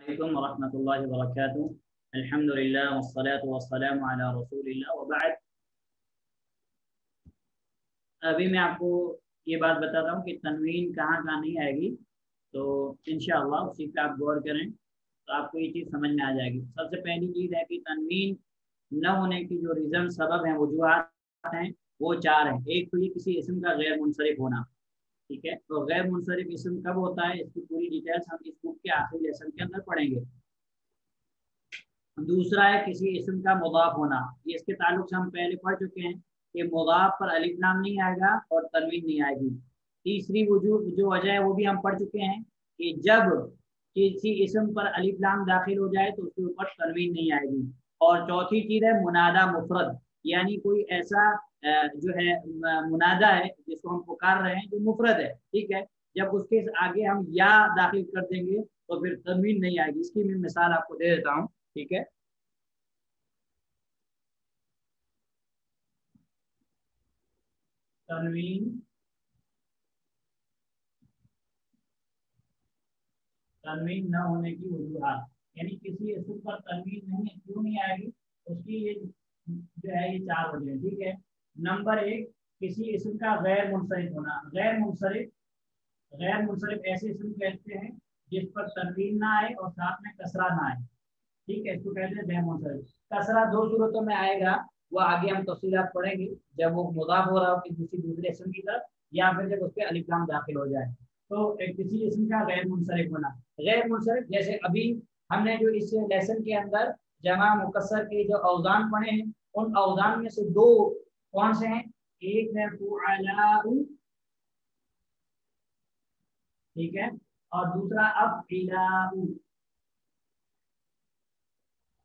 अलैकुम वरहमतुल्लाहि वबरकातुहू। अल्हम्दुलिल्लाह वस्सलातु वस्सलामु अला रसूलिल्लाह व बाद। अभी मैं आपको ये बात बताता हूँ कि तनवीन कहाँ कहाँ नहीं आएगी, तो इंशाअल्लाह उसी पे आप गौर करें तो आपको ये चीज़ समझ में आ जाएगी। सबसे पहली चीज़ है कि तनवीन न होने की जो रीज़न सबब हैं, वजूहात हैं, वो चार हैं। एक तो ये किसी इस्म का गैर मुनसरिफ होना, ठीक है। तो गैर मुनसरिफ इस्म कब होता है, इसकी पूरी डिटेल्स हम इस बुक के आखिरी लेसन के अंदर पढ़ेंगे। दूसरा है किसी इस्म का मुदाफ होना, ये इसके ताल्लुक से हम पहले पढ़ चुके हैं कि मुदाफ पर अलिफ लाम नहीं आएगा और तनवीन नहीं आएगी। तीसरी जो वजह है वो भी हम पढ़ चुके हैं कि जब किसी इस्म पर अलिफ लाम दाखिल हो जाए तो उसके ऊपर तनवीन नहीं आएगी। और चौथी चीज़ है मुनादा मुफरद, यानी कोई ऐसा जो है मुनादा है जिसको हम पुकार रहे हैं जो मुफरद है, ठीक है। जब उसके आगे हम या दाखिल कर देंगे तो फिर तनवीन नहीं आएगी। इसकी मैं मिसाल आपको दे देता हूँ, ठीक है। तनवीन तनवीन न होने की वजूहात, यानी किसी इस्म पर तनवीन नहीं है, क्यों नहीं आएगी, उसकी ये जो है ये चार वजह, ठीक है। नंबर एक, किसी इस्म का गैर मुनसरिफ होना। गैर मुनसरिफ ऐसे इस्म कहते हैं जिस पर तनवीन ना आए और साथ में कसरा ना आए, ठीक है। इसको कहते हैं गैर मुनसरिफ। कसरा दो सूरतों में आएगा, वो आगे हम तफसीलात पढ़ेंगे, जब वो मुदाफ हो रहा हो किसी दूसरे इस्म की तरफ, या फिर जब उस पर अलिफ लाम दाखिल हो जाए। तो किसी इस्म का गैर मुनसरिफ होना। गैर मुनसरिफ जैसे अभी हमने जो इस लेसन के अंदर जमा मुकस्सर के जो औजान पढ़े हैं, उन औजान में से दो कौन से हैं? एक है फुअलाउ, ठीक है, और दूसरा अफ़इलाउ।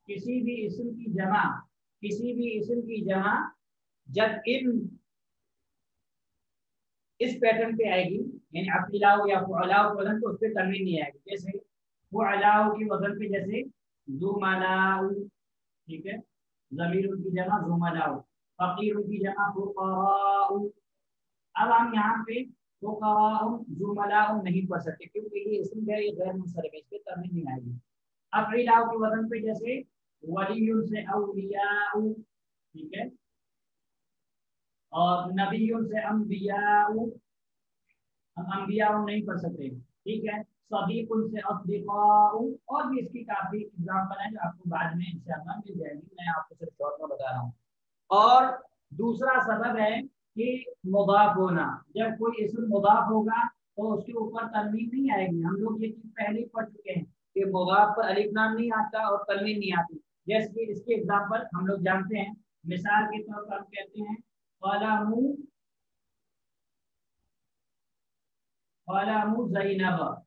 किसी भी इस्म की जमा जब इस पैटर्न पे आएगी, यानी अफ़इलाउ या फुअलाउ वजन, तो उस पर तनवीन नहीं आएगी। जैसे फुअलाउ की वजन पे जैसे ज़ुमलाउ, ठीक है, ज़मीर की जमा ज़ुमलाउ, फ़कीर की जमा फुक़राउ। अब हम यहाँ पे फुक़राउ ज़ुमलाउ नहीं पढ़ सकते क्योंकि ये इस्म है, ये गैर मुनसरिफ है, इस पे तनवीन नहीं आएगी। अफ़इलाउ के वजन पे जैसे वलियुन से औलियाउ, ठीक है, और नबियुन से अंबियाउ, हम अंबियाउ नहीं पढ़ सकते, ठीक है। सदीकुन से अस्दिकाउ, और भी इसकी काफी एग्जाम्पल है जो आपको बाद में इंशाअल्लाह मिल जाएगी, मैं आपको सिर्फ शॉर्ट में बता रहा हूँ। और दूसरा सबब है कि मुदाफ होना। जब कोई इस्म मुदाफ होगा तो उसके ऊपर तनवीन नहीं आएगी। हम लोग ये चीज पहले ही पढ़ चुके हैं कि मुदाफ पर अलिफ लाम नहीं आता और तनवीन नहीं आती। जैसे कि इसके एग्जाम्पल हम लोग जानते हैं, मिसाल के तौर पर हम कहते हैं कलमु ज़ैनब,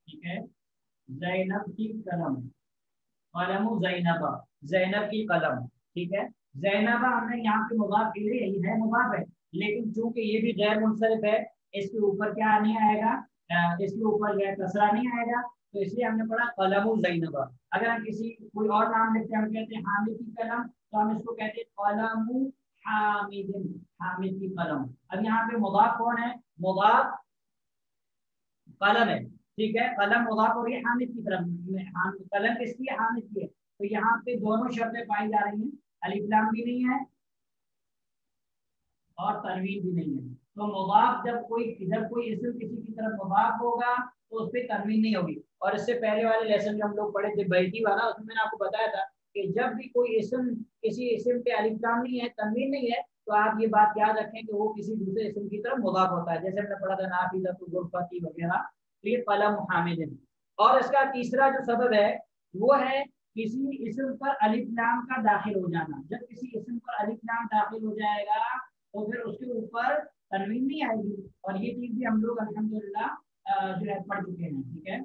ठीक है, ज़ैनब की कलम, कलमु ज़ैनब, ज़ैनब की कलम, ठीक है। ज़ैनब हमने यहाँ पे मुदाफ के लिए यही है, मुदाफ है, लेकिन चूंकि ये भी गैर मुनसरिफ है, इसके ऊपर क्या नहीं आएगा, इसके ऊपर गैर कसरा नहीं आएगा, तो इसलिए हमने पढ़ा कलमु ज़ैनब। अगर हम किसी कोई और नाम लिखते हैं, हम कहते हैं हामिद की कलम, तो हम इसको कहते हैं कलमु हामिदिन, हामिद की कलम। अब यहाँ पे मुदाफ कौन है? मुदाफ कलम है, ठीक है, कलम मुदाफ हो रही है हामिद की तरफ, कलम किसकी है? हामिद की है। तो यहाँ पे दोनों शर्तें पाई जा रही हैं, अलिफ लाम भी नहीं है और तनवीन भी नहीं है। तो मुदाफ जब कोई इस्म किसी की तरफ मुदाफ होगा तो उस पर तनवीन नहीं होगी। और इससे पहले वाले लेसन में हम लोग पढ़े थे बैती वाला, उसमें मैंने आपको बताया था कि जब भी कोई इस्म किसी इस्म पे अलिफ लाम नहीं है, तनवीन नहीं है, तो आप ये बात याद रखें कि वो किसी दूसरे इस्म की तरफ मुदाफ होता है। जैसे हमने पढ़ा था नाफिज़तु ग़ुरफ़ती वगैरह, तो ये कलम हामिदिन। और इसका तीसरा जो सबब है वो है किसी इस्म पर अलिफ लाम का दाखिल हो जाना। जब किसी इस्म पर अलिफ लाम दाखिल हो जाएगा तो फिर उसके ऊपर तनवीन नहीं आएगी। और ये चीज भी हम लोग अल्हम्दुलिल्लाह जो है पढ़ चुके हैं, ठीक है।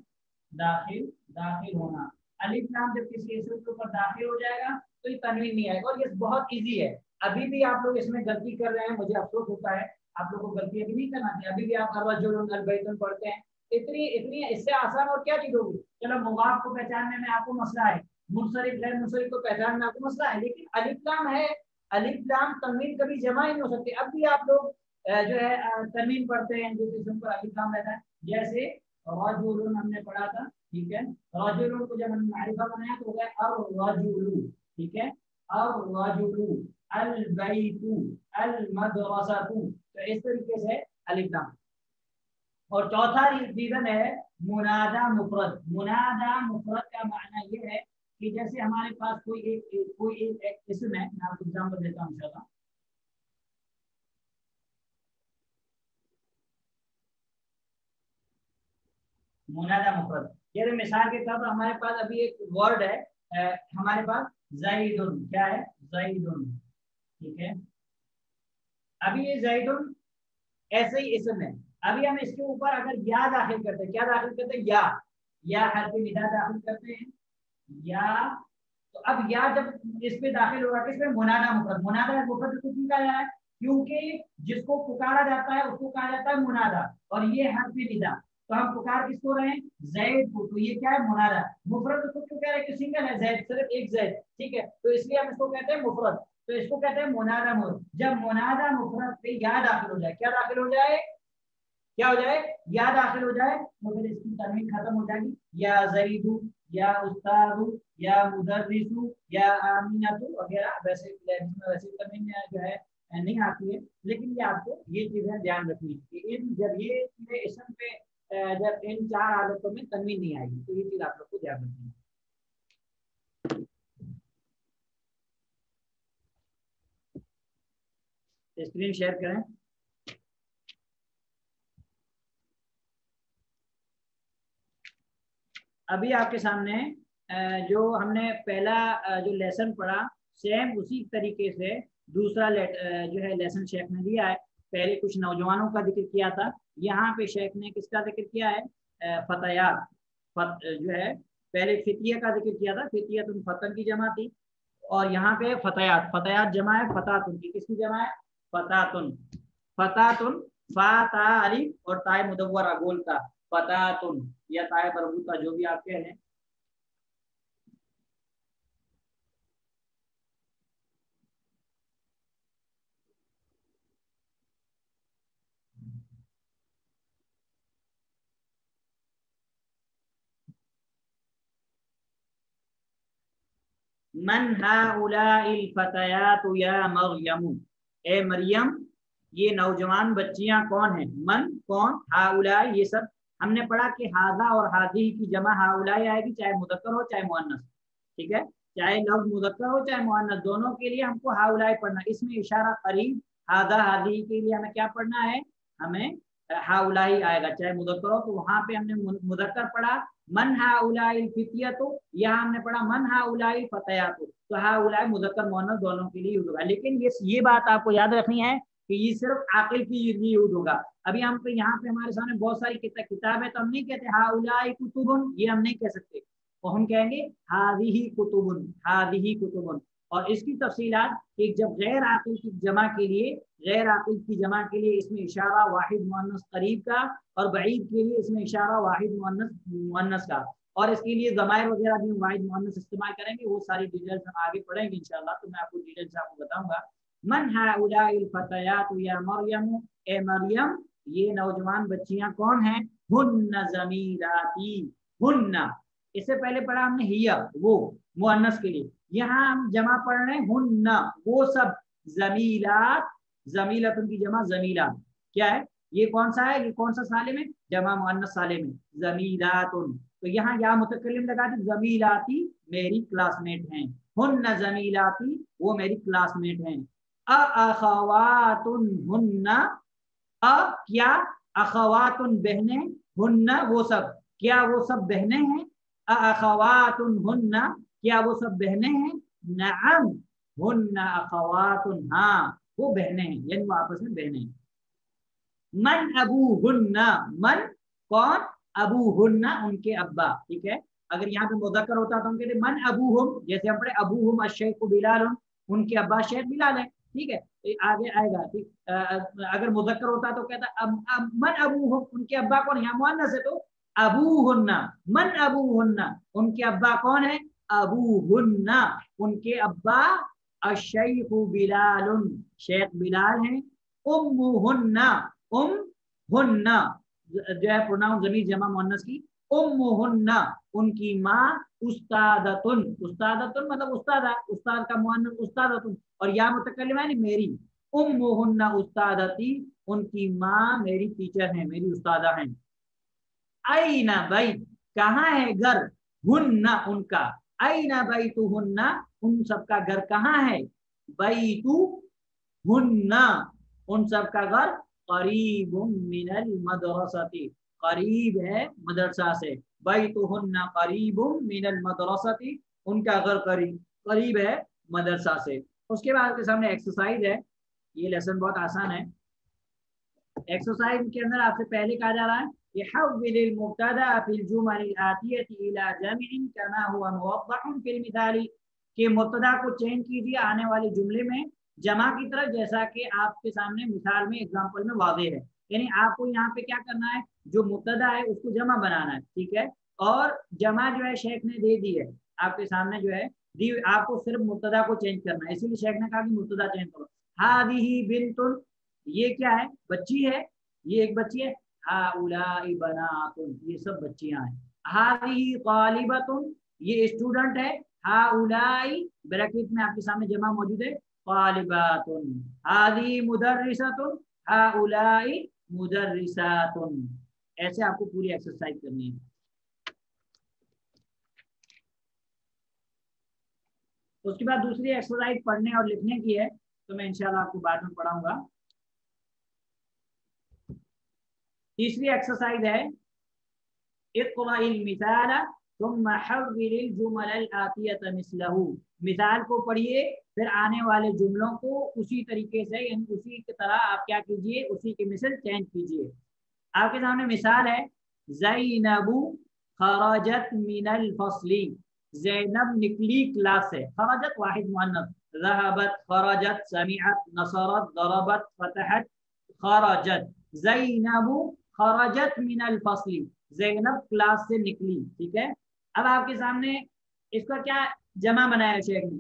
दाखिल होना, अलिफ लाम जब किसी इस्म के ऊपर दाखिल हो जाएगा तो ये तनवीन नहीं आएगा। और ये बहुत इजी है। अभी भी आप लोग इसमें गलती कर रहे हैं, मुझे अफसोस होता है, आप लोगों को गलती अभी नहीं करना चाहिए। अभी भी आप अर्वजुलुन अलबैतुन पढ़ते हैं, इतनी इससे आसान और क्या चीज होगी। चलो मुदाफ को पहचानने में आपको मसला है, मुनसरिफ गैर मुनसरिफ को पहचानने में आपको मसला है, लेकिन अलिफ लाम है, अलिफ लाम तनवीन कभी जमा ही नहीं हो सकती। अब भी आप लोग जो है तनवीन पढ़ते हैं जिस इस्म पर अलिफ लाम रहता है, जैसे रजुलुन हमने पढ़ा था, ठीक है। रजुलुन को जब हमने मारिफा बनाया तो हो गया अर्रजुलु, ठीक है। अर्रजुलु, अल बैतु, अल मदरसतु, तो इस तरीके से अलिफ लाम। और चौथा रीजन है मुनादा मुफरद। मुनादा मुफरद का माना ये है कि जैसे हमारे पास कोई एक इसम है, मैं आपको एग्जांपल देता हूं इंशाल्लाह। मुनादा मुफरद, जैसे मिसाल के तौर पर हमारे पास अभी एक वर्ड है, हमारे पास ज़ैदुन, क्या है, ज़ैदुन, ठीक है। अभी ये ज़ैदुन ऐसे ही इसम है। अभी हम इसके ऊपर अगर या दाखिल करते हैं, क्या दाखिल करते हैं, या हर्फ निदा दाखिल करते हैं, या, तो अब या जब इस पे दाखिल होगा किसमें, मुनादा मुफरद। मुनादा मुफरद को क्यों कहा जा रहा है, क्योंकि जिसको पुकारा जाता है उसको कहा जाता है मुनादा, और ये हर्फ निदा, तो हम पुकार किसको रहे हैं, जैद को, तो ये क्या है, मुनादा। मुफरद उसको क्यों कह रहे हैं, कि सिंगल है जैद, सिर्फ एक जैद, ठीक है, तो इसलिए हम इसको कहते हैं मुफरद, तो इसको कहते हैं मुनादा मुफरद। जब मुनादा मुफरद पे या दाखिल हो जाए, क्या दाखिल हो जाए, क्या हो जाए, या दाखिल हो जाए, तो फिर इसकी तनवीन खत्म हो जाएगी, या ज़ैदु, या उस्तादु, या मुदर्रिसु, या आमिनतु वगैरह। वैसे लैंग्वेज में वैसे तनवीन जो है नहीं आती है, लेकिन ये आपको ये चीजें ध्यान रखनी है कि इन जब ये चीजें इसम पे जब इन चार हालतों में तनवीन नहीं आएगी, तो ये चीज आप लोग को ध्यान रखनी है। स्क्रीन शेयर करें। अभी आपके सामने जो हमने पहला जो लेसन पढ़ा, सेम उसी तरीके से दूसरा जो है लेसन शेख ने दिया है। पहले कुछ नौजवानों का जिक्र किया था, यहाँ पे शेख ने किसका जिक्र किया है, फतयात, जो है पहले फितिया का जिक्र किया था, फितियतुन फतन की जमा थी, और यहाँ पे फतयात, फतयात जमा है फतातुन की, किसकी जमा है, फतातुन, फतातुन, फा ता अलिफ और ताए मुदव्वरा गोल का, फतातुन या ताए बरबूता, जो भी आप कह लें। मन हाउलाइल फतयातु या मरियम, ए मरियम ये नौजवान बच्चियां कौन है, मन कौन, हाउलाई ये सब। हमने पढ़ा कि हाजा और हादी की जमा हाउलाई आएगी, चाहे मुदक्कर हो चाहे मुअन्नस, ठीक है, चाहे लफ्ज मुदक्कर हो चाहे मुअन्नस, दोनों के लिए हमको हाउलाई पढ़ना। इसमें इशारा करीब, हादा हादी के लिए हमें क्या पढ़ना है, हमें हाउलाई आएगा, चाहे मुदक्कर हो, तो वहां पे हमने मुदक्कर पढ़ा मन हाउलाई फितियतु, यहाँ हमने पढ़ा मन हाउलाई फतयातु, तो हाउलाई मुदक्कर मुअन्नस दोनों के लिए यूज होगा। लेकिन ये बात आपको याद रखनी है कि ये सिर्फ आकिल की लिए यूज होगा। अभी हम पे यहाँ पे हमारे सामने बहुत सारी किताब है, तो हम नहीं कहते हाउलाई कुतुबुन, ये हम नहीं कह सकते, तो हम कहेंगे हादिही कुतुबुन, हादिही कुतुबुन। और इसकी तफसीलात कि जब गैर आकिल की जमा के लिए, गैर आकिल की जमा के लिए इसमें इशारा वाहिद मुअन्नस करीब का, और बईद के लिए इसमें इशारा वाहिद मुअन्नस का, और इसके लिए ज़मायर वगैरह भी वाहिद मुअन्नस इस्तेमाल करेंगे। वो सारी डिटेल्स हम आगे पढ़ेंगे इंशाल्लाह, तो मैं आपको डिटेल्स आपको बताऊंगा। मन हाउलाइल फतयातु या मरियम, ए मरियम ये नौजवान बच्चियां कौन हैं, हुन्ना ज़मीराती, हुन्ना, इससे पहले पढ़ा हमने हिया, वो मुअन्नस के लिए, यहाँ हम जमा पढ़ रहे हैं हुन्ना, वो सब, जमीलात, जमीलतुन की जमा जमीलात, क्या है ये, कौन सा है, ये कौन सा सालिम है, जमा मुअन्नस सालिम है, जमीलातुन, तो यहाँ या मुतकल्लिम लगा दी, जमीलाती मेरी क्लासमेट हैं, हुन्ना जमीलाती वो मेरी क्लासमेट हैं, अखवातुन हुन्ना, क्या, अखवातुन बहने, हुन्ना वो सब, क्या वो सब बहने हैं, अखवातुन हुन्ना क्या वो सब बहने हैं, नअम हुन्ना अखवातुन, हाँ वो बहने हैं, यानी वो आपस में बहने हैं। मन अबू हुन्ना, मन कौन, अबू हुन्ना उनके अब्बा, ठीक है। अगर यहाँ पे मुदक्कर होता तो हम कहते मन अबू हम, जैसे हम पढ़े अबू हम अशेख बिलाल, उनके अब्बा शेख बिलाल है, ठीक है, आगे आएगा, ठीक। अगर मुदक्कर होता तो कहता मन अबू हम, उनके अब्बा कौन, यहाँ मुअन्नस है तो अबू हुन्ना, मन अबू हुन्ना उनके अब्बा कौन है, अबू हुन्ना उनके अब्बा, अशेख बिलाल शेख बिलाल हैं, उम्मु हुन्ना, हुन्ना जो है प्रोनाउन ज़मीर जमा मुअन्नस की, उम्मुहुन्ना उनकी माँ, उस्तादतुन उस्तादतुन मतलब उस्तादा, उस्ताद का मुअन्नस उस्तादतुन, और या मुतकल्लिमा यानी मेरी, उम्मुहुन्ना उस्तादती उनकी माँ मेरी टीचर है, मेरी उस्तादा हैं। आईना बैत कहाँ है घर, हुन्ना उनका, आईना बैतु हुन्ना उन सबका घर कहाँ है, बैतु हुन्ना उन सबका घर, करीब मिनल मदरसती करीब है मदरसा से, बैतु हुन्ना करीब मिनल मदरसती उनका घर करीब करीब है मदरसा से। उसके बाद आपके सामने एक्सरसाइज है, ये लेसन बहुत आसान है। एक्सरसाइज के अंदर आपसे पहले कहा जा रहा है यहव्विल मुब्तदा फिल जुमल आतियति इला जमीन कमा हुआ मुवद्दह फिल मिसाली, कि मुब्तदा को चेंज कीजिए आने वाले जुमले में जमा की तरफ, जैसा कि आपके सामने मिसाल में एग्जांपल में वाज़ेह है। यानी आपको यहाँ पे क्या करना है, जो मुब्तदा है उसको जमा बनाना है, ठीक है। और जमा जो है शेख ने दे दी है आपके सामने, जो है दी, आपको सिर्फ मुब्तदा को चेंज करना है, इसीलिए शेख ने कहा कि मुब्तदा चेंज करो। हादिही बिन्तुन ये क्या है, बच्ची है, ये एक बच्ची है। हाउलाई बनातुन ये सब बच्चियां हैं। हादिही तालिबतुन ये स्टूडेंट है। हाउलाई ब्रैकेट में आपके सामने जमा मौजूद है, तालिबातुन। हादी मुदर्रिसतुन हाउलाई मुदर्रिसातुन। ऐसे आपको पूरी एक्सरसाइज करनी है। उसके बाद दूसरी एक्सरसाइज पढ़ने और लिखने की है, तो मैं इंशाल्लाह आपको बाद में पढ़ाऊंगा। तीसरी एक्सरसाइज है इक़्राइल मिसाल सुम्मा हव्विलिल जुमलल आतियत मिस्लहू, मिसाल को पढ़िए फिर आने वाले जुमलों को उसी तरीके से यानी उसी की तरह आप क्या कीजिए, उसी की मिसल चेंज कीजिए। आपके सामने मिसाल है ज़ैनबु खरजत मिनल फस्ली, ज़ैनब निकली क्लास से, खरजत वाहिद मुअन्नस, ज़हबत खरजत समिअत नसरत ज़रबत फतहत खरजत, ज़ैनबु खरजत मिनल फस्ली ज़ैनब क्लास से निकली, ठीक है। अब आपके सामने इसका क्या जमा बनाया शेख ने,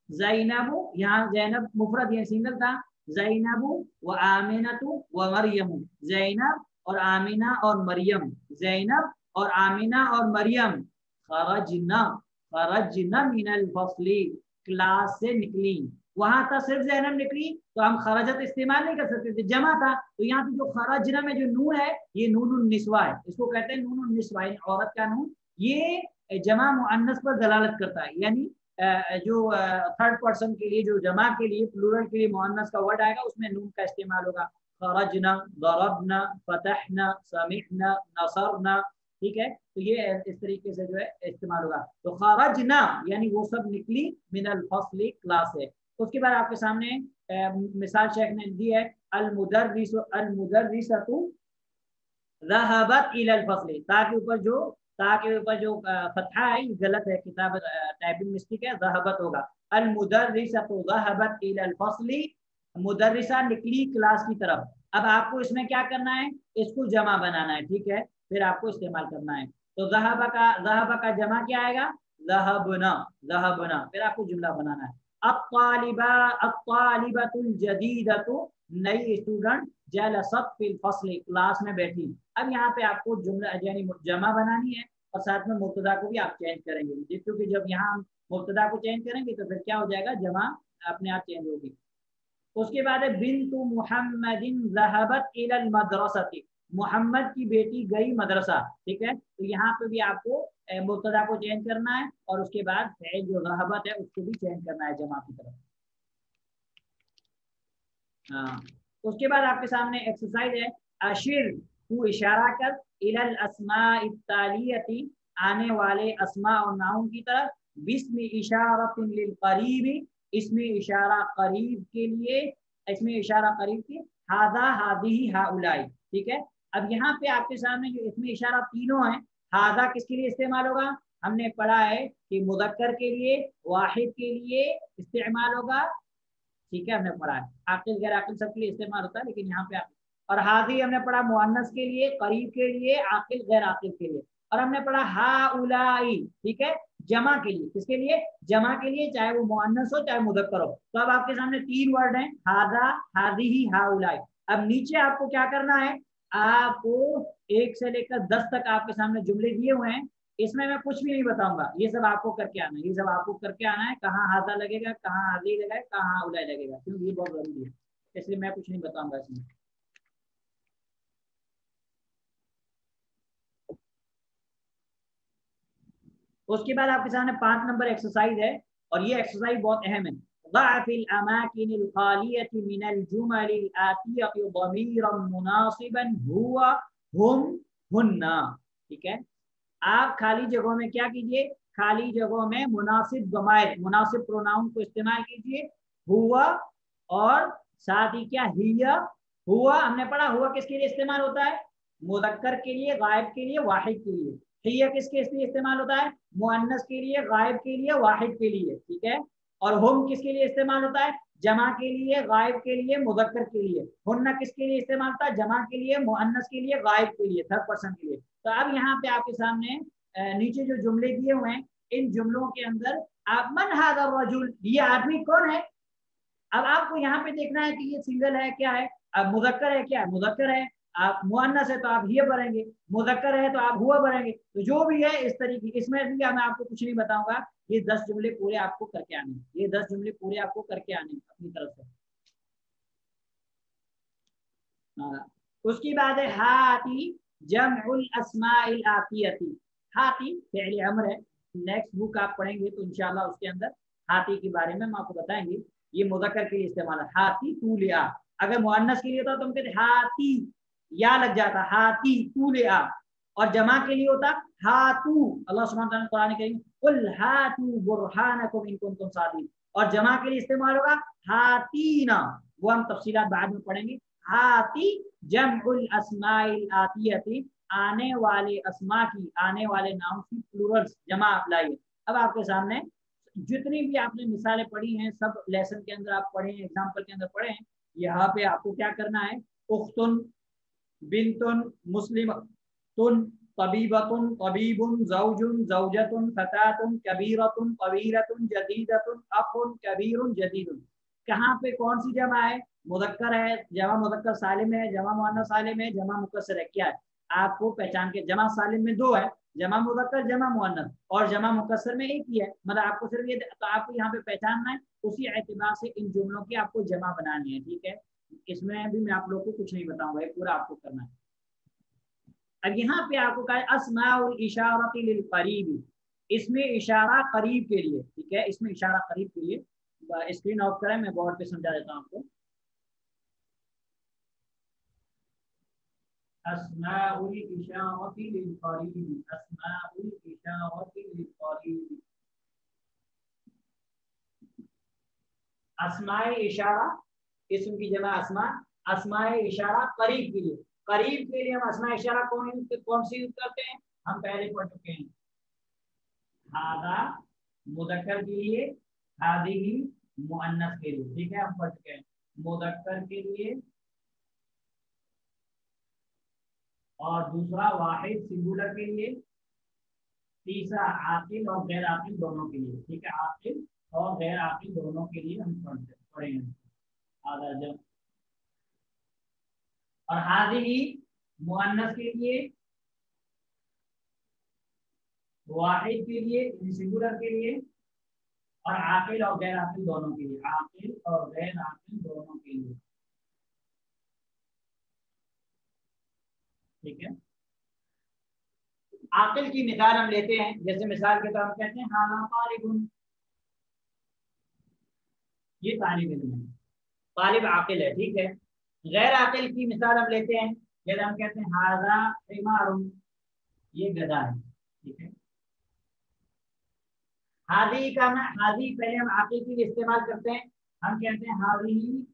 ज़ैनबु, यहाँ ज़ैनब मुफरद या सिंगल था, ज़ैनबु व आमिनतु व मरियम, ज़ैनब और आमिना और मरियम, ज़ैनब और आमिना और मरियम, खरजना खरजना मिनल फस्ली क्लास से निकली। वहां था सिर्फ ज़ैनब निकली तो हम खरजत इस्तेमाल नहीं कर सकते थे, जमा था। तो यहाँ पे जो खरजना में जो नून है ये नून निस्वा है, इसको कहते हैं नून निस्वा, औरत का नून, ये जमा मुअन्नस पर दलालत करता है। यानी जो थर्ड पर्सन के लिए, जो जमा के लिए प्लूरल के लिए मुअन्नस का वर्ड आएगा उसमें नून का इस्तेमाल होगा। खरजना दरबना फतहना समिअना नसरना, ठीक है। तो ये इस तरीके से जो है इस्तेमाल होगा। तो खरजना यानी वो सब निकली, मिनल फस्ली क्लास है। उसके बाद आपके सामने मिसाल शेख ने दी है अल-मुदर्रिसु अल-मुदर्रिसतु ज़हबत इलल फस्ली, ताकि ऊपर जो फतहा है ये गलत है, किताब टाइपिंग मिस्टेक है, ज़हबत होगा। अल-मुदर्रिसतु ज़हबत इलल फस्ली, मुदर्रिसा निकली क्लास की तरफ। अब आपको इसमें क्या करना है, इसको जमा बनाना है, ठीक है, फिर आपको इस्तेमाल करना है। तो ज़हबा का जमा क्या आएगा, ज़हबना ज़हबना, फिर आपको जुमला बनाना है। अत्तालिबतुल जदीदतु नई स्टूडेंट जलसत फिल फस्ल क्लास में बैठी। अब यहाँ पे आपको जुमला यानी जमा बनानी है और साथ में मुब्तदा को भी आप चेंज करेंगे, क्योंकि जब यहाँ हम मुब्तदा को चेंज करेंगे तो फिर क्या हो जाएगा, जमा अपने आप चेंज होगी। उसके बाद है बिन्तु मुहम्मदिन ज़हबत इलल मदरसती, मोहम्मद की बेटी गई मदरसा, ठीक है। तो यहाँ पे भी आपको मुब्तदा को चेंज करना है और उसके बाद फ़ेल जो ज़हबत है उसको भी चेंज करना है जमा की तरफ। हाँ, उसके बाद आपके सामने एक्सरसाइज है अशिर, तू इशारा कर, इलल अस्माइ तालियती आने वाले अस्मा और नाउन की तरफ, बिस्मि इशारतिन लिल करीबी इसमें इशारा करीब के लिए, इसमें इशारा करीब की, हादा हादिही हाउलाई, ठीक है। अब यहाँ पे आपके सामने जो इसमें इशारा तीनों है, हादा किसके लिए इस्तेमाल होगा, हमने पढ़ा है कि मुज़क्कर के लिए, वाहिद के लिए इस्तेमाल होगा, ठीक है, हमने पढ़ा है। आकिल गैर आकिल सबके लिए इस्तेमाल होता है, लेकिन यहाँ पे और हादी हमने पढ़ा मुअन्नस के लिए, करीब के लिए, आकिल गैर आकिल के लिए। और हमने पढ़ा हाउलाई, ठीक है, जमा के लिए, किसके लिए, जमा के लिए, चाहे वो मुअन्नस हो चाहे मुज़क्कर हो। तो अब आपके सामने तीन वर्ड हैं, हादा हादिही हाउलाई। अब नीचे आपको क्या करना है, आपको 1 से लेकर 10 तक आपके सामने जुमले दिए हुए हैं, इसमें मैं कुछ भी नहीं बताऊंगा, ये सब आपको करके आना है, ये सब आपको करके आना है, कहाँ हाजा लगेगा, कहाँ हाजी लगेगा, कहाँ उलाई लगेगा, क्योंकि ये बहुत जरूरी है, इसलिए मैं कुछ नहीं बताऊंगा इसमें। उसके बाद आपके सामने 5 नंबर एक्सरसाइज है, और ये एक्सरसाइज बहुत अहम है। ضعفिल अमाकिनिल खालियति मिनल जुमलिल आतियति ضमीरन मुनासिबन हुवा हुम हुन्ना। ठीक है, आप खाली जगहों में क्या कीजिए, खाली जगहों में मुनासिब ज़माइर, मुनासिब प्रोनाउन को इस्तेमाल कीजिए। हुआ और साथ ही क्या, हिया। हुआ हमने पढ़ा, हुआ किसके लिए इस्तेमाल होता है, मुदक्कर के लिए, गायब के लिए, वाहिद के लिए। हिया किसके लिए इस्तेमाल होता है, मुअन्नस के लिए, गायब के लिए, वाहिद के लिए। ठीक है, और हुम किसके लिए इस्तेमाल होता है, जमा के लिए, गायब के लिए, मुदक्कर के लिए। हुन्ना किसके लिए इस्तेमाल होता है, जमा के लिए, मुअन्नस के लिए, गायब के लिए, थर्ड पर्सन के लिए। तो अब यहाँ पे आपके सामने नीचे जो जुमले दिए हुए हैं, इन जुमलों के अंदर आप मन हादा रजुल, ये आदमी कौन है। अब आपको यहाँ पे देखना है कि ये सिंगल है क्या है, अब मुदक्कर है क्या है, मुदक्कर है। आप मुअन्नस है तो आप ये भरेंगे, मुदक्कर है तो आप हुआ भरेंगे। तो जो भी है इस तरीके, इसमें भी मैं आपको कुछ नहीं बताऊंगा, ये 10 जुमले पूरे आपको करके आने, ये 10 जुमले पूरे आपको करके आने अपनी तरफ से। उसकी बाद है हाती जमउल अस्माइल आतियती। हाती फ़िल अमर है, नेक्स्ट बुक आप पढ़ेंगे तो इंशाल्लाह उसके अंदर हाथी के बारे में हम आपको बताएंगे। ये मुज़क्कर के लिए इस्तेमाल है, हाथी तू ले आ। अगर मुअन्नस के लिए होता तो हम कहते हाथी, या लग जाता, हाथी तू ले आ। और जमा के लिए होता हातू, अल्लाह सुब्हानहू व तआला कुरान करीम कुल हातू बुरहानकुम इन कुंतुम सादिक़ीन। और जमा के लिए इस्तेमाल होगा हातीना, वो हम तफसीलात बाद में पढ़ेंगे। हाती जमउल अस्माइल आतियती, आने वाले अस्मा की, आने वाले नाम की प्लूरल्स, जमा आप लाइए। अब आपके सामने जितनी भी आपने मिसालें पढ़ी हैं, सब लेसन के अंदर आप पढ़े हैं, एग्जाम्पल के अंदर पढ़े हैं। यहाँ पे आपको क्या करना है, उख्तुन, बिन्तुन, मुस्लिमतुन, तबीबतुन, तबीबुन, ज़ौजुन, ज़ौजतुन, फतातुन, कबीरतुन, कबीरतुन, जदीदतुन, अखुन, कबीरुन, जदीदुन। कहाँ पे कौन सी जमा है, मुदक्कर है, जमा मुदक्कर सालिम है, जमा मुअन्नस सालिम है, जमा मुकस्सर है, क्या है आपको पहचान के। जमा सालिम में 2 है, जमा मुदक्कर, जमा मुअन्नस, और जमा मुकस्सर में 1 ही है। मतलब आपको सिर्फ ये, तो आपको यहाँ पे पहचानना है, उसी एतबार से इन जुमलों की आपको जमा बनानी है। ठीक है, इसमें भी मैं आप लोग को कुछ नहीं बताऊंगा, ये पूरा आपको करना है। अब यहाँ पे आपको कहा है अस्माउल इशारती लिल करीब, इसमें इशारा करीब के लिए। ठीक है, इसमें इशारा करीब के लिए, स्क्रीन ऑफ करें, मैं बोर्ड पे समझा देता हूँ आपको। अस्माउल इशारती लिल करीब, अस्माउल इशारती लिल करीब। अस्माए इशारा, इसम की जमा अस्मा, अस्माए इशारा करीब के लिए। करीब के लिए हम अस्मा इशारा कौन सी यूज करते हैं, हम पहले पढ़ चुके हैं। हादा मुदक्कर के लिए, हादिही मुअन्नस के लिए। ठीक है, हम पढ़ चुके हैं मुदक्कर के लिए, और दूसरा वाहिद सिंगुलर के लिए, तीसरा आकिल और गैर आकिल दोनों के लिए। ठीक है, आकिल और गैर आकिल दोनों के लिए हम पढ़ेंगे आधा जब। और हादिही मुअन्नस के लिए, वाहिद के लिए, सिंगुलर के लिए, और आकिल और गैर आकिल दोनों के लिए, आकिल और गैर आकिल दोनों के लिए। ठीक है, आकिल की मिसाल हम लेते हैं, जैसे मिसाल के तौर पर कहते हैं हादा तालिबुन, ये तालिब इल्म है, तालिब आकिल है। ठीक है, गैर आकिल की मिसाल हम लेते हैं, जैसे हम कहते हैं हादा हिमारुन, ये गधा है। ठीक है, हादी का ना, हादी पहले हम आकिल के लिए इस्तेमाल करते हैं, हम कहते हैं हादी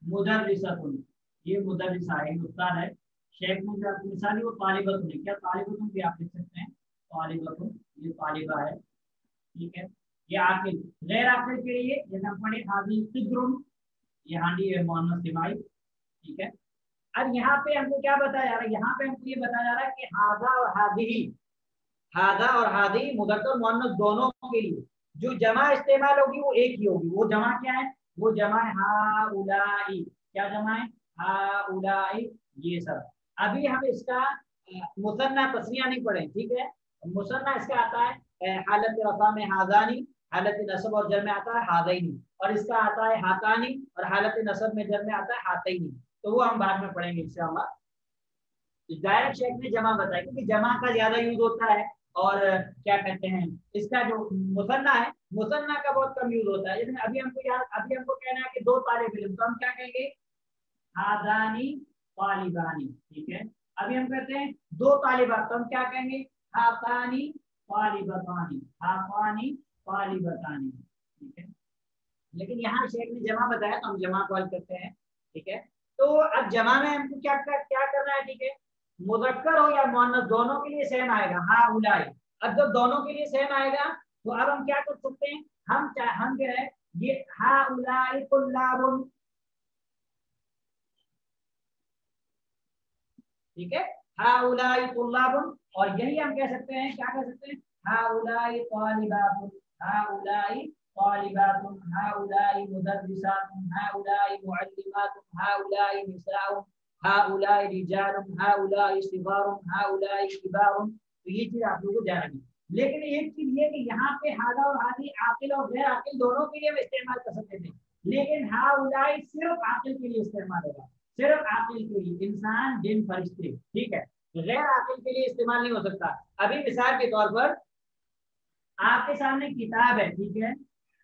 मुदर्रिसतुन, ये मुदर्रिसा है, उस्ताद है। शेख ने जो आपकी मिसाल है वो तालिबतुन है, क्या तालिबतुन भी आप लिख सकते हैं, तालिबतुन, ये तालिबा है। ठीक है, ये आकिल। गैर आकिल के लिए जैसे हम पढ़े हादी सिद्रुन, ये हांडी है मुअन्नस दिमाई। ठीक है, अब यहाँ पे हमको क्या बताया जा रहा है, यहाँ पे हमको ये बताया जा रहा है कि हादा और हादी, हादा और हादी मुदक्कर मुअन्नस दोनों के लिए जो जमा इस्तेमाल होगी वो एक ही होगी। वो जमा क्या है, वो जमा है हाउलाई, क्या जमा है, हाउलाई, ये सब। अभी हम इसका मुसन्ना तस्निया नहीं पढ़े, ठीक है। मुसन्ना इसका आता है हालत रफा में हादानी, हालत नसब और जर में आता है हादैनी, और इसका आता है हातानी, और हालत नसब में जर में आता है हातैनी। तो वो हम बाद में पढ़ेंगे इंशाअल्लाह। डायरेक्ट शेख ने जमा बताया क्योंकि जमा का ज्यादा यूज होता है, और क्या कहते हैं इसका जो मुसन्ना है, मुसन्ना का बहुत कम यूज होता है। जैसे अभी हमको कहना है कि दो तालिब इल्म, तो हम क्या कहेंगे, हादानी तालिबानी, ठीक है। अभी हम कहते हैं दो तालिबात, तो हम क्या कहेंगे, हातानी तालिबतानी, हातानी तालिबतानी, ठीक है। लेकिन यहाँ शेख ने जमा बताया तो हम जमा कॉल करते हैं, ठीक है। तो अब जमा में हमको क्या करना है, ठीक है। मुज़क्कर हो या मुअन्नस दोनों के लिए सेम आएगा, हाँ उलाई। अब जब दोनों के लिए सेम आएगा तो अब हम क्या कर सकते हैं, हम जो है ये हाँ उलाई तुल्लाबुन, ठीक है, हाउलाई तुल्लाबुन। और यही हम कह सकते हैं, क्या कह सकते हैं, हाउलाई तालिबातुन, हाउलाई तालिबातुन, हाउलाई मुदर्रिसातुन, हाउलाई मुअल्लिमातुन, हाउलाई निसाउन, हाउलाई रिजालुन, हाउलाई सिगारुन, हाउलाई किबारुन। तो ये चीज आप लोगों को जाननी। लेकिन एक चीज ये कि यहाँ पे हादा और हादी आकिल और गैर आकिल दोनों के लिए हम इस्तेमाल कर सकते थे, लेकिन हाउलाई सिर्फ आकिल के लिए इस्तेमाल होगा, सिर्फ आकिल के लिए, इंसान जिन फरिश्ते, ठीक है। गैर आकिल के लिए इस्तेमाल नहीं हो सकता। अभी मिसाल के तौर पर आपके सामने किताब है, ठीक है,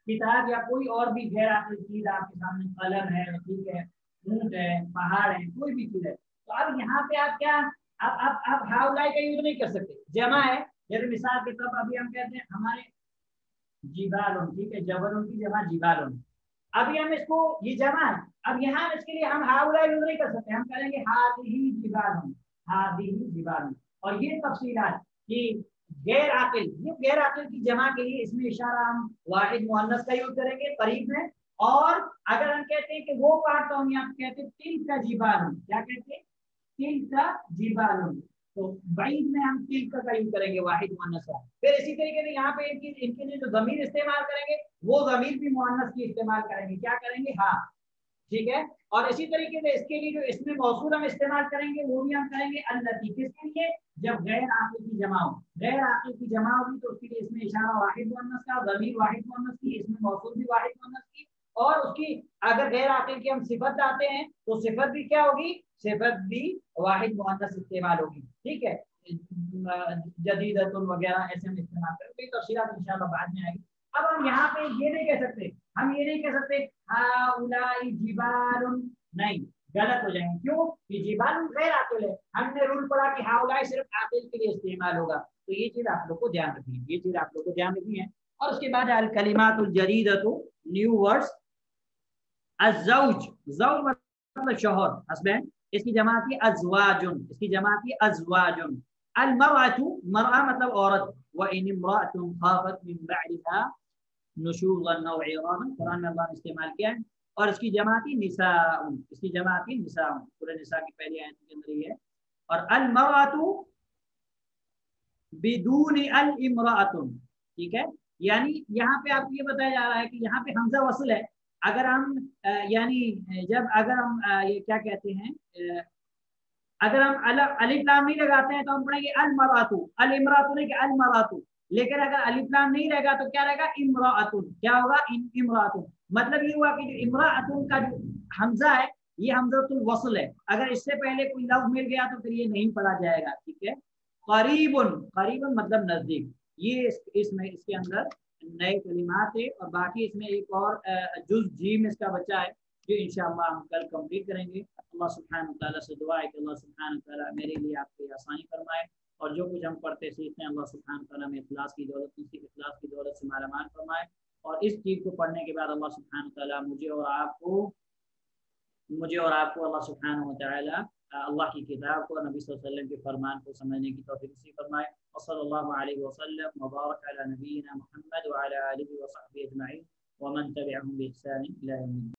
किताब या कोई और भी गैर आकिल चीज आपके सामने, कलम है, ठीक है, ऊंट है, पहाड़ है, कोई भी चीज है। तो अब यहाँ पे आप क्या, अब हाउलाई का यूज नहीं कर सकते, जमा है। जैसे मिसाल के तौर पर अभी हम कहते हैं हमारे जिबाल, ठीक है, जबल की जमा जिबाल। अभी हम इसको, ये जमा है, अब यहाँ इसके लिए हम हाउला यूज नहीं कर सकते, हम करेंगे हादिही जिबालुन, हादिही जिबालुन। और ये तफसीलात कि गैर आकिल, ये गैर आकिल की जमा के लिए इसमें इशारा हम वाहिद मुअन्नस का यूज करेंगे करीब में। और अगर हम कहते हैं कि वो पार्ट, तो हम यहाँ कहते हैं तिल का जिबालुन, क्या कहते हैं, तिल का जिबालुन। तो बैद में हम तिल का यूज करेंगे वाहिद मुअन्नस का। फिर इसी तरीके से यहाँ पे इनके लिए जो जमीर इस्तेमाल करेंगे वो जमीर भी मुअन्नस की इस्तेमाल करेंगे, क्या करेंगे, हाँ, ठीक है। और इसी तरीके से इसके लिए जो इसमें मौसूल हम इस्तेमाल करेंगे वो भी हम करेंगे अल्लती, किसके लिए, जब गैर आकिल की जमा हो, गैर आकिल की जमा होगी तो उसके लिए इसमें इशारा वाहिद मुअन्नस का, जमीर वाहिद मुअन्नस की, इसमें मौसूल भी वाहिद मुअन्नस की। और उसकी अगर गैर आकिल की हम सिफत लाते हैं तो सिफत भी क्या होगी, सिफत भी वाहिद मुअन्नस इस्तेमाल होगी, ठीक है। जदीदतुन वगैरह ऐसे हम इस्तेमाल करेंगे, तो तफसीलात इंशाअल्लाह बाद में आएगी। अब हम यहाँ पे ये नहीं कह सकते, हम ये नहीं कह सकते हाउलाई जिबालुन, नहीं, गलत हो जाएंगे। क्यों, कि जिबालुन गैर आकिल है, हमने रूल पढ़ा कि हाउलाई सिर्फ आकिल के लिए इस्तेमाल होगा। तो ये चीज आप लोग को ध्यान रखनी है, ये चीज आप लोग को ध्यान रखनी है। और उसके बाद अल कलिमातुल जदीदतु, न्यू वर्ड्स। अज़ौज, ज़ौज मतलब शौहर, हस्बैंड, इसकी जमा थी अज़वाजुन, इसकी जमा थी अज़वाजुन। अल मरअतु, मरअ मतलब औरत, व इन इम्राअतुन खाफत मिन बअदिहा नुशूज़न औ इरादन, कुरान में अल्लाह ने इस्तेमाल किया है। और इसकी जमा थी निसाउन, इसकी जमा थी निसाउन, सूरह निसा की पहली आयत के अंदर ये है। और अल मरअतु बिदून अल इम्राअतुन, ठीक है। यानी यहाँ पे आपको ये बताया जा रहा है कि यहाँ पे हमजा वसल है। अगर हम यानी जब अगर हम ये क्या कहते हैं, अगर हम अलिफ लाम नहीं लगाते हैं तो हम पढ़ेंगे अल मरातु, अल इमरातु नहीं कि अल मरातु। लेकिन अगर अलिफ लाम नहीं रहेगा तो क्या रहेगा, इमरातुन, क्या होगा, इमरातुन। मतलब ये हुआ कि जो इमरातुन का जो हमजा है ये हमजातुल वसल है, अगर इससे पहले कोई लफ्ज मिल गया तो फिर ये नहीं पढ़ा जाएगा, ठीक है। करीबुन, करीबुन मतलब नजदीक, ये इसमें इसके अंदर नए कलिमात है। और बाकी इसमें एक और जुज जीम इसका बच्चा है जो इंशाअल्लाह हम कल कंप्लीट करेंगे। अल्लाह सुब्हानहू व तआला से दुआ है कि अल्लाह सुब्हानहू व तआला मेरे लिए आपके आसानी फरमाए, और जो कुछ हम पढ़ते सीखते हैं अल्लाह सुब्हानहू व तआला में इखलास की दौलत, उसकी इखलास की दौलत से मालामाल फरमाए। और इस चीज़ को पढ़ने के बाद अल्लाह सुब्हानहू व तआला मुझे और आपको अल्लाह सुब्हानहू व तआला अल्लाह की किताब को, नबी सल्लल्लाहु अलैहि वसल्लम के फरमान को समझने की तौफीक नसीब फरमाए। सल्लल्लाहु अलैहि वसल्लम व बारक अला नबीना मुहम्मद व अला आलिहि व सहबिहि अजमईन व मन तबिअहुम बि इहसान इला यौमिद्दीन।